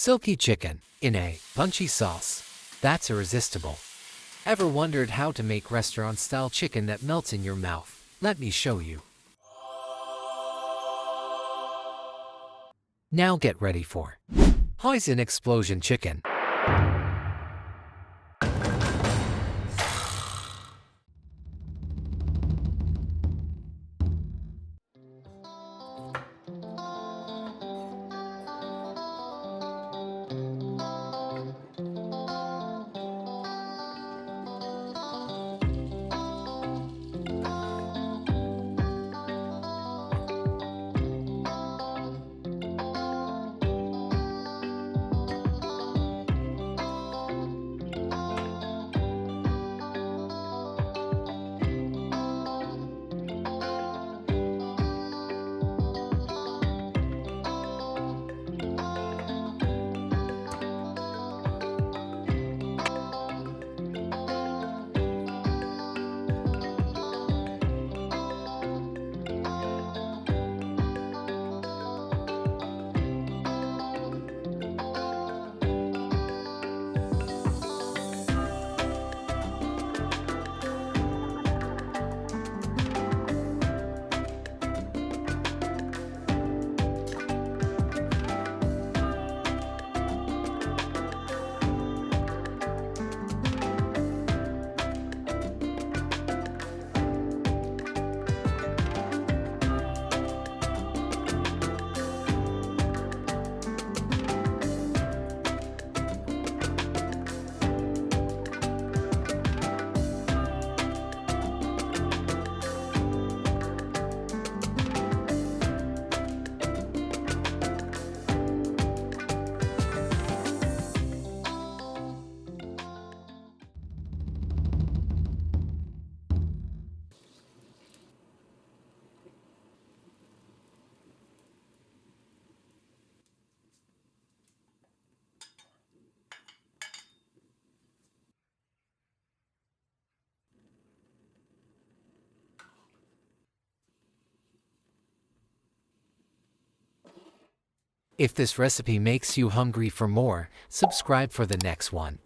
Silky chicken in a punchy sauce. That's irresistible. Ever wondered how to make restaurant-style chicken that melts in your mouth? Let me show you. Now get ready for Hoisin Explosion Chicken. If this recipe makes you hungry for more, subscribe for the next one.